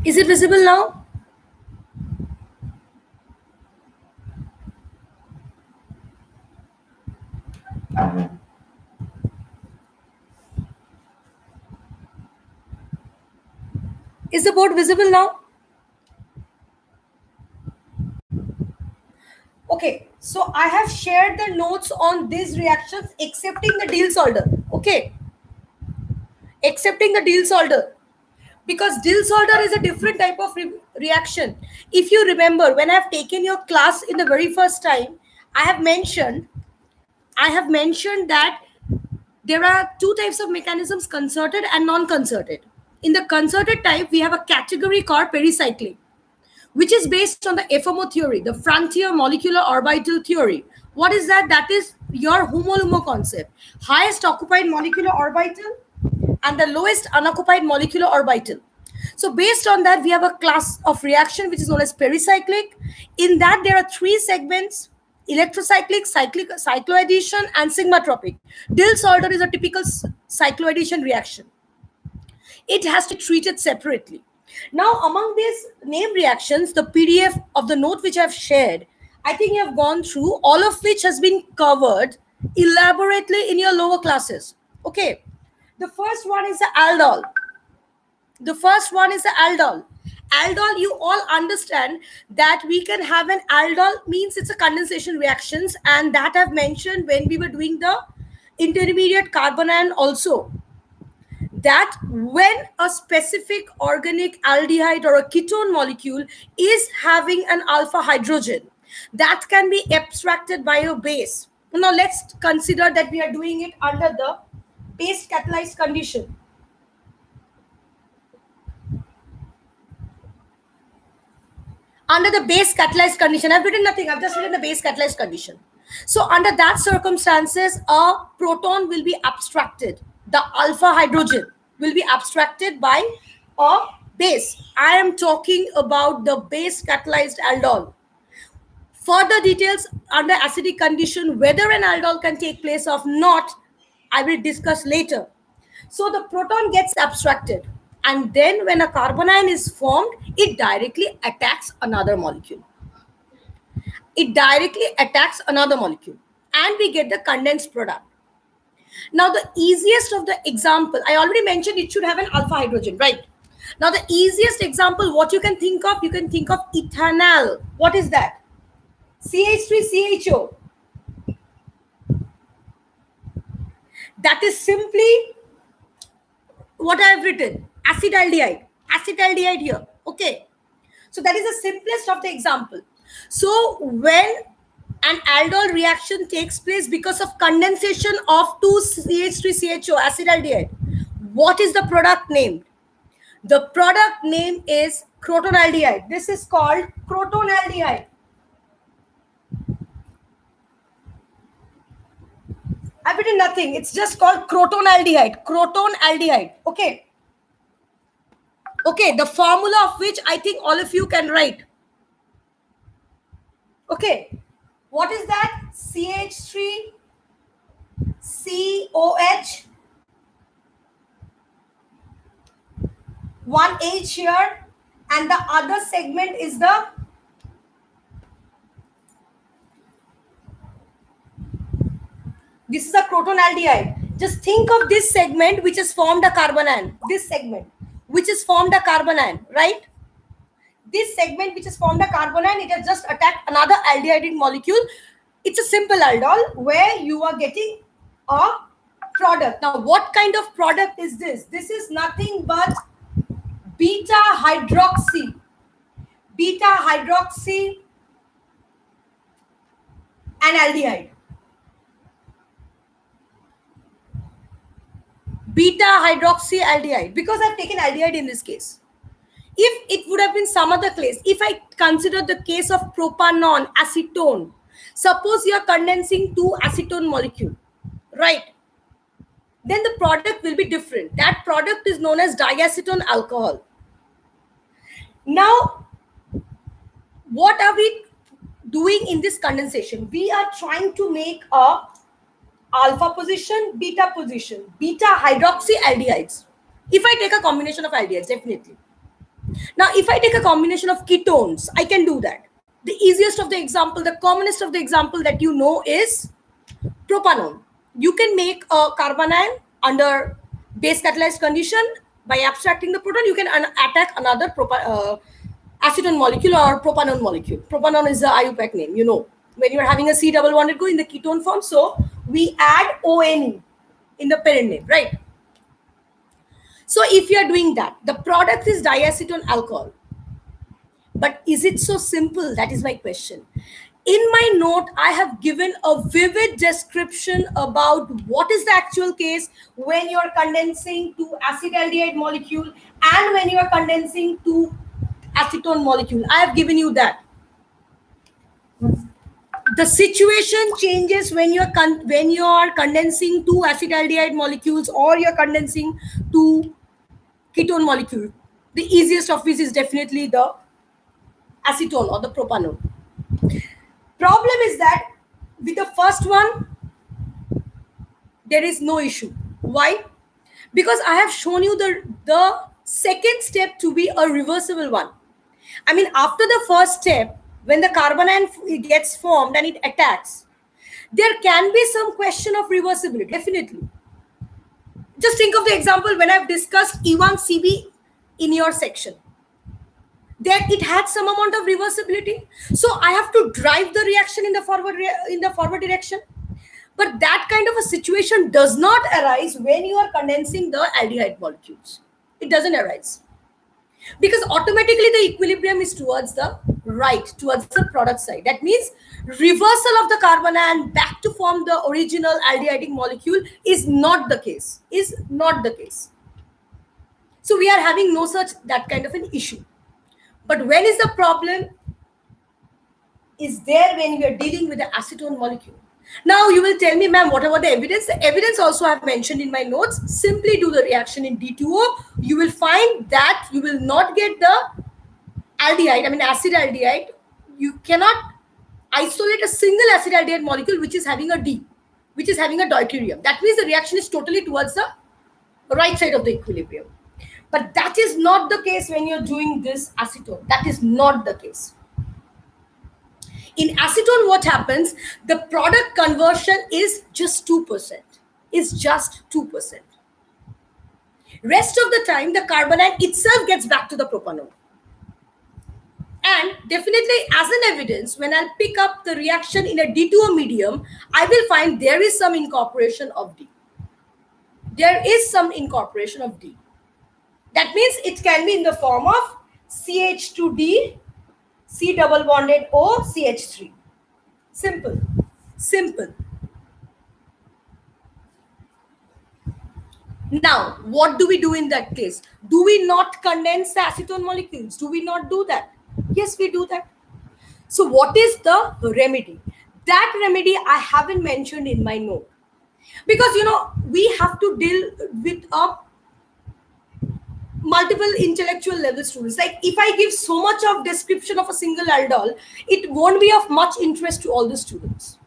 Is it visible now? Is the board visible now? Okay, so I have shared the notes on these reactions excepting the Diels-Alder. Okay, excepting the Diels-Alder, because Diels-Alder is a different type of reaction. If you remember, when I have taken your class in the very first time, I have mentioned that there are two types of mechanisms, concerted and non-concerted. In the concerted type, we have a category called pericyclic, which is based on the FMO theory, the frontier molecular orbital theory. What is that? That is your HOMO-LUMO concept. Highest occupied molecular orbital and the lowest unoccupied molecular orbital. So based on that, we have a class of reaction which is known as pericyclic. In that, there are three segments: electrocyclic, cycloaddition, and sigmatropic. Diels-Alder is a typical cycloaddition reaction. It has to be treated separately. Now, among these name reactions, the PDF of the note which I've shared, I think you have gone through, all of which has been covered elaborately in your lower classes. Okay. The first one is the aldol. Aldol, you all understand that we can have an aldol, means it's a condensation reactions, and that I've mentioned when we were doing the intermediate carbanion also, that when a specific organic aldehyde or a ketone molecule is having an alpha hydrogen, that can be abstracted by a base. Now let's consider that we are doing it under the base catalyzed condition. Under the base catalyzed condition, I've written nothing, I've just written the base catalyzed condition. So under that circumstances, a proton will be abstracted. The alpha hydrogen will be abstracted by a base. I am talking about the base catalyzed aldol. Further details under acidic condition, whether an aldol can take place or not, I will discuss later. So the proton gets abstracted, and then when a carbanion is formed, it directly attacks another molecule. And we get the condensed product. Now, the easiest of the example, I already mentioned it should have an alpha hydrogen, right? Now, the easiest example, what you can think of ethanol. What is that? CH3CHO. That is simply what I have written, acetaldehyde here. Okay, so that is the simplest of the example. So when an aldol reaction takes place because of condensation of 2CH3CHO, acetaldehyde, what is the product name? The product name is crotonaldehyde. This is called crotonaldehyde. I've written nothing. It's just called crotonaldehyde. Okay. Okay, the formula of which I think all of you can write. Okay. What is that? CH3COH. 1H here, and the other segment is the this is a crotonaldehyde. Just think of this segment which has formed a carbanion. This segment which has formed a carbanion, right? This segment which has formed a carbanion, it has just attacked another aldehydic molecule. It's a simple aldol where you are getting a product. Now, what kind of product is this? This is nothing but beta hydroxy and aldehyde. Beta hydroxy aldehyde, because I've taken aldehyde in this case. If it would have been some other case, if I consider the case of propanol, acetone, suppose you are condensing two acetone molecule, right? Then the product will be different. That product is known as diacetone alcohol. Now, what are we doing in this condensation? We are trying to make a alpha position, beta hydroxy aldehydes. If I take a combination of aldehydes, definitely. Now, if I take a combination of ketones, I can do that. The easiest of the example, the commonest of the example that you know is propanone. You can make a carbanion under base catalyzed condition by abstracting the proton. You can attack another acetone molecule or propanone molecule. Propanone is the IUPAC name, you know. When you're having a C double bonded group in the ketone form, so we add ONE in the parent name, right? So if you are doing that, the product is diacetone alcohol. But is it so simple? That is my question. In my note, I have given a vivid description about what is the actual case when you're condensing to acetaldehyde molecule and when you are condensing to acetone molecule. I have given you that. The situation changes when you are condensing two acetaldehyde molecules or you're condensing two ketone molecule. The easiest of which is definitely the acetone or the propanone. Problem is that with the first one, there is no issue. Why? Because I have shown you the second step to be a reversible one. I mean, after the first step, when the carbanion gets formed and it attacks, there can be some question of reversibility, definitely. Just think of the example when I've discussed E1CB in your section. There it had some amount of reversibility. So I have to drive the reaction in the forward direction. But that kind of a situation does not arise when you are condensing the aldehyde molecules. It doesn't arise. Because automatically the equilibrium is towards the right, towards the product side. That means reversal of the carbanion back to form the original aldehydic molecule is not the case. Is not the case. So we are having no such that kind of an issue. But when is the problem? Is there when we are dealing with the acetone molecule. Now you will tell me, ma'am, what about the evidence? The evidence also I have mentioned in my notes. Simply do the reaction in D2O. You will find that you will not get the aldehyde, I mean acetaldehyde. You cannot isolate a single acetaldehyde molecule which is having a D, which is having a deuterium. That means the reaction is totally towards the right side of the equilibrium. But that is not the case when you're doing this acetone. That is not the case. In acetone, what happens? The product conversion is just 2%. Is just 2%. Rest of the time, the carbanion itself gets back to the propanone. And definitely, as an evidence, when I'll pick up the reaction in a D2O medium, I will find there is some incorporation of D. There is some incorporation of D. That means it can be in the form of CH2D, C double bonded O, CH3. Simple. Simple. Now, what do we do in that case? Do we not condense the acetone molecules? Do we not do that? Yes, we do that. So what is the remedy? That remedy I haven't mentioned in my note. Because, you know, we have to deal with multiple intellectual level students. Like if I give so much of description of a single aldol, it won't be of much interest to all the students.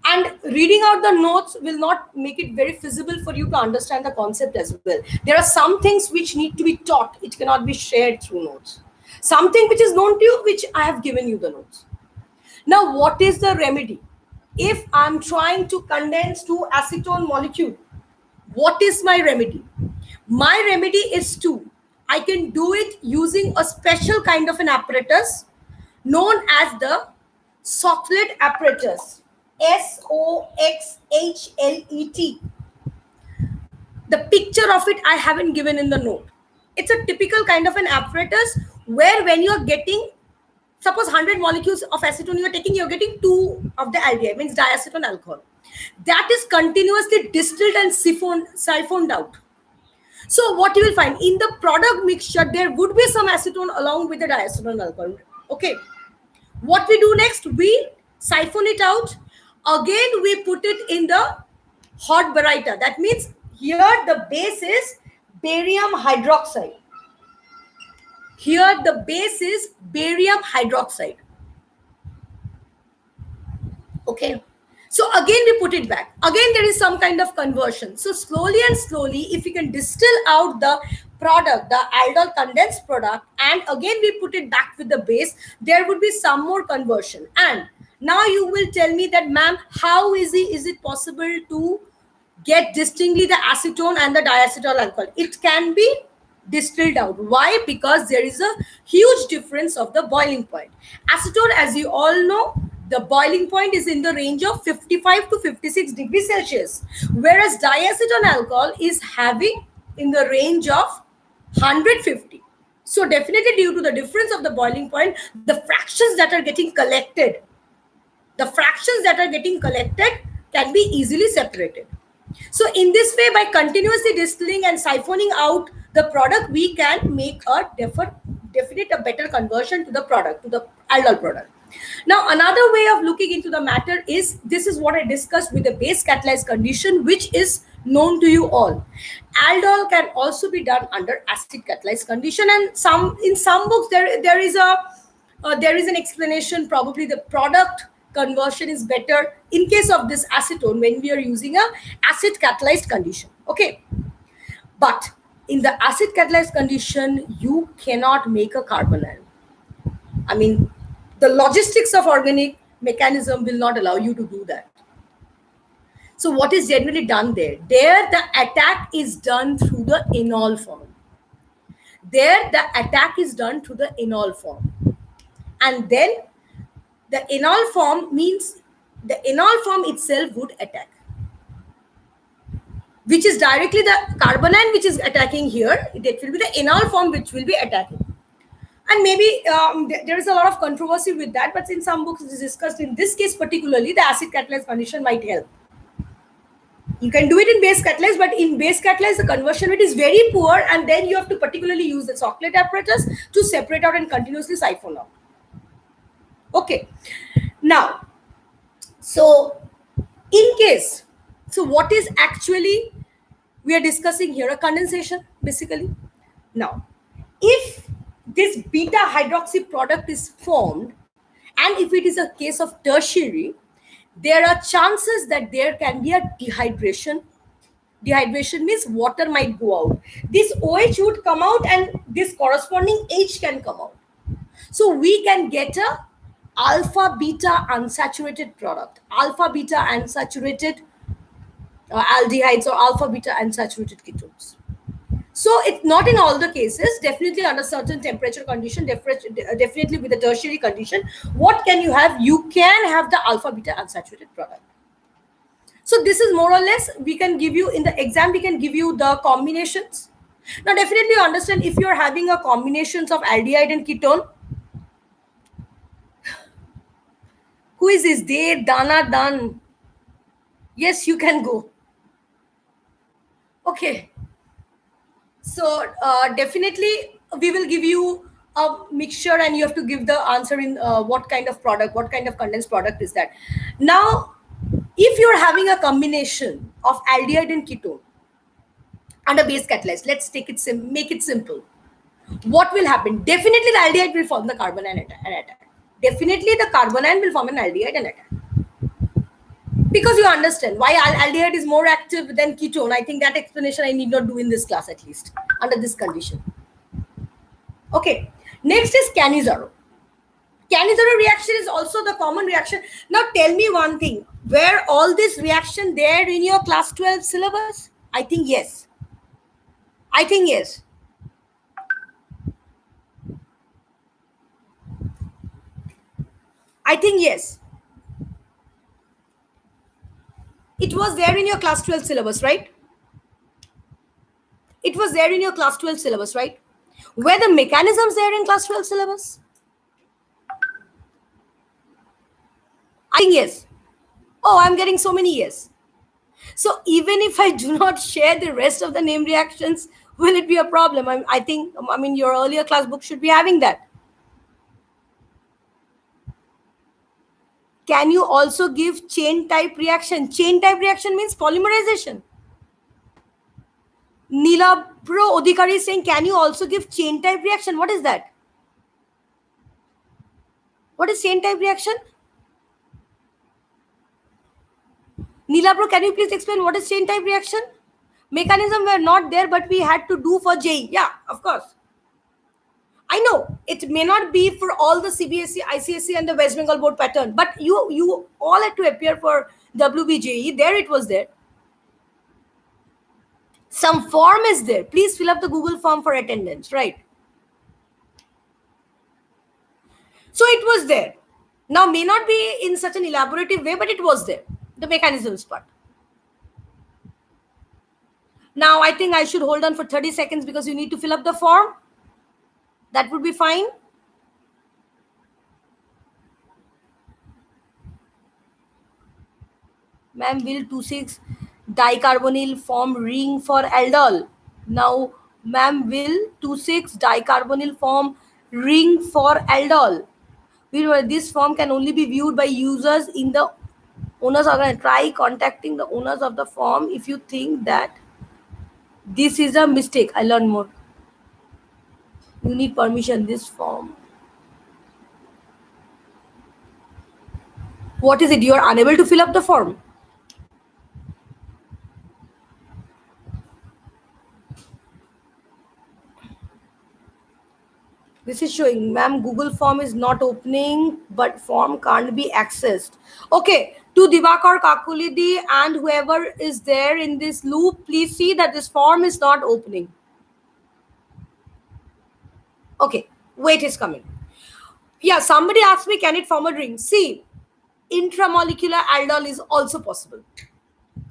And reading out the notes will not make it very feasible for you to understand the concept as well. There are some things which need to be taught. It cannot be shared through notes. Something which is known to you, which I have given you the notes. Now, what is the remedy? If I'm trying to condense to acetone molecule, what is my remedy? My remedy is I can do it using a special kind of an apparatus known as the Soxhlet apparatus. SOXHLET. The picture of it I haven't given in the note. It's a typical kind of an apparatus where when you're getting, suppose 100 molecules of acetone you're taking, you're getting 2 of the aldehyde, means diacetone alcohol. That is continuously distilled and siphoned out. So what you will find in the product mixture, there would be some acetone along with the diacetone alcohol. Okay. What we do next, we siphon it out. Again, we put it in the hot baryta. That means here the base is barium hydroxide. Here the base is barium hydroxide. Okay. So again, we put it back. Again, there is some kind of conversion. So slowly and slowly, if you can distill out the product, the aldol condensed product, and again we put it back with the base, there would be some more conversion. And now you will tell me that, ma'am, how easy is it possible to get distinctly the acetone and the diacetyl alcohol? It can be distilled out. Why? Because there is a huge difference of the boiling point. Acetone, as you all know, the boiling point is in the range of 55 to 56 degrees Celsius, whereas diacetyl alcohol is having in the range of 150. So definitely, due to the difference of the boiling point, the fractions that are getting collected, can be easily separated. So in this way, by continuously distilling and siphoning out the product, we can make a definite a better conversion to the product, to the aldol product. Now, another way of looking into the matter is, this is what I discussed with the base catalyzed condition, which is known to you all. Aldol can also be done under acid catalyzed condition, and in some books there is an explanation. Probably the product conversion is better in case of this acetone when we are using a acid catalyzed condition. Okay, but in the acid catalyzed condition, you cannot make a carbonyl. I mean, the logistics of organic mechanism will not allow you to do that. So what is generally done there? There, the attack is done through the enol form. And then the enol form means the enol form itself would attack, which is directly the carbonyl which is attacking here. It will be the enol form which will be attacking. And maybe there is a lot of controversy with that, but in some books it is discussed. In this case particularly, the acid catalyzed condition might help. You can do it in base catalyzed, but in base catalyzed, the conversion rate is very poor, and then you have to particularly use the Socklet apparatus to separate out and continuously siphon out. Okay. Now, so what is actually we are discussing here? A condensation, basically. Now, if this beta hydroxy product is formed, and if it is a case of tertiary, there are chances that there can be a dehydration. Dehydration means water might go out. This OH would come out and this corresponding H can come out. So we can get a alpha beta unsaturated product, alpha beta unsaturated aldehydes or alpha beta unsaturated ketones. So it's not in all the cases, definitely under certain temperature condition, definitely with a tertiary condition. What can you have? You can have the alpha beta unsaturated product. So this is more or less, we can give you in the exam, we can give you the combinations. Now definitely you understand, if you're having a combinations of aldehyde and ketone, who is this? They, Dana, Dan. Yes, you can go. Okay. So definitely we will give you a mixture and you have to give the answer in what kind of product, what kind of condensed product is that. Now, if you're having a combination of aldehyde and ketone under base catalyzed, let's take it make it simple. What will happen? Definitely the aldehyde will form the carbonyl and attack. Definitely the carbonyl will form an aldehyde and attack. Because you understand why aldehyde is more active than ketone. I think that explanation I need not do in this class, at least under this condition. Okay, next is Cannizzaro. Cannizzaro reaction is also the common reaction. Now tell me one thing, were all this reaction there in your class 12 syllabus? I think yes. I think yes. I think yes. It was there in your class 12 syllabus, right? It was there in your class 12 syllabus, right? Were the mechanisms there in class 12 syllabus? I think yes. Oh, I'm getting so many yes. So even if I do not share the rest of the name reactions, will it be a problem? I mean, your earlier class book should be having that. Can you also give chain type reaction? Chain type reaction means polymerization. Neelabro Odhikari is saying, can you also give chain type reaction? What is that? What is chain type reaction? Neelabro, can you please explain what is chain type reaction? Mechanism were not there, but we had to do for JEE. Yeah, of course. I know it may not be for all the CBSE, ICSE, and the West Bengal board pattern, but you all had to appear for WBJE. There it was there. Some form is there. Please fill up the Google form for attendance, right? So it was there. Now may not be in such an elaborative way, but it was there. The mechanisms part. Now I think I should hold on for 30 seconds because you need to fill up the form. That would be fine. Ma'am, will 2,6 dicarbonyl form ring for aldol? Now, ma'am, will 2,6 dicarbonyl form ring for aldol? This form can only be viewed by users in the owners organ. Try contacting the owners of the form if you think that this is a mistake. I learn more. You need permission. This form. What is it? You are unable to fill up the form. This is showing, ma'am, Google form is not opening, but form can't be accessed. Okay, to Divakar Kakulidi and whoever is there in this loop, please see that this form is not opening. Okay, wait is coming. Yeah, somebody asked me, can it form a ring? See, intramolecular aldol is also possible.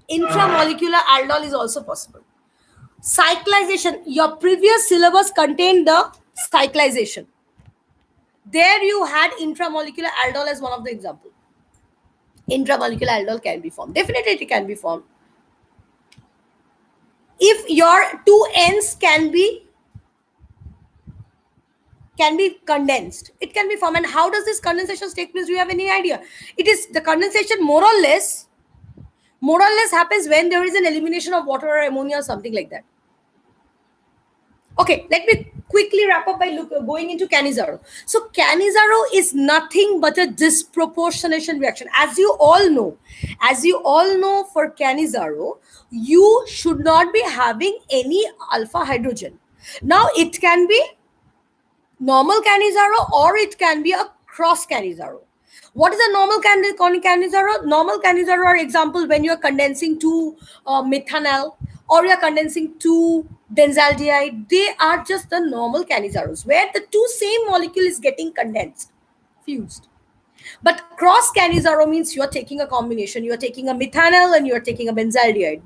Intramolecular aldol is also possible. Cyclization, your previous syllabus contained the cyclization. There you had intramolecular aldol as one of the examples. Intramolecular aldol can be formed. Definitely it can be formed. If your two ends can be condensed, it can be formed. And how does this condensation take place? Do you have any idea? It is the condensation more or less happens when there is an elimination of water or ammonia or something like that. Okay, let me quickly wrap up by going into Cannizzaro. So Cannizzaro is nothing but a disproportionation reaction. As you all know, for Cannizzaro, you should not be having any alpha hydrogen. Now it can be normal Cannizzaro or it can be a cross Cannizzaro. What is a normal Cannizzaro? Normal Cannizzaro are examples when you are condensing to methanol or you are condensing to benzaldehyde. They are just the normal Cannizzaros where the two same molecule is getting condensed, fused. But cross Cannizzaro means you are taking a combination. You are taking a methanol and you are taking a benzaldehyde.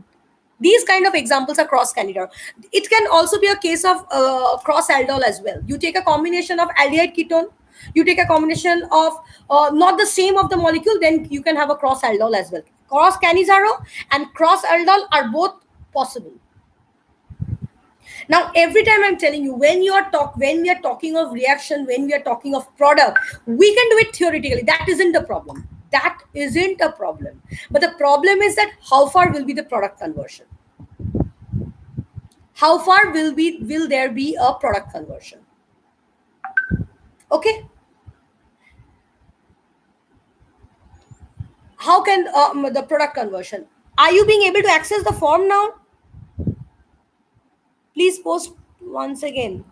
These kind of examples are cross Cannizzaro. It can also be a case of cross aldol as well. You take a combination of aldehyde ketone, you take a combination of not the same of the molecule, then you can have a cross aldol as well. Cross Cannizzaro and cross aldol are both possible. Now, every time I'm telling you, when we are talking of reaction, when we are talking of product, we can do it theoretically. That isn't the problem. That isn't a problem. But the problem is that how far will be the product conversion? How far will there be a product conversion? Okay. How can the product conversion? Are you being able to access the form now? Please post once again.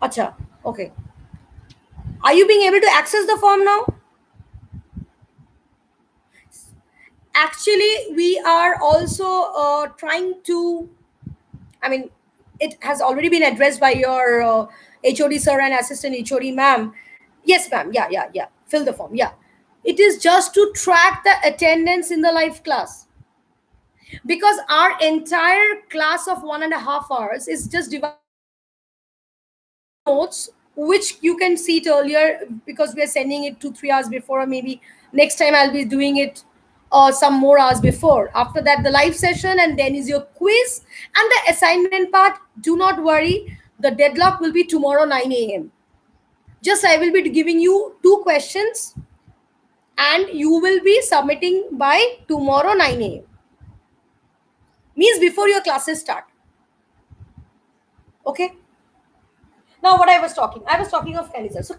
Acha, okay. Are you being able to access the form now? Actually, we are also trying to, I mean, it has already been addressed by your HOD sir and assistant HOD ma'am. Yes, ma'am. Yeah. Fill the form. Yeah. It is just to track the attendance in the live class. Because our entire class of 1.5 hours is just divided notes, which you can see it earlier because we are sending it 2-3 hours before, or maybe next time I'll be doing it some more hours before. After that, the live session, and then is your quiz and the assignment part. Do not worry, the deadlock will be tomorrow 9 a.m. Just I will be giving you 2 questions and you will be submitting by tomorrow 9 a.m. Means before your classes start. Okay. Now what I was talking of Cannizzaro. So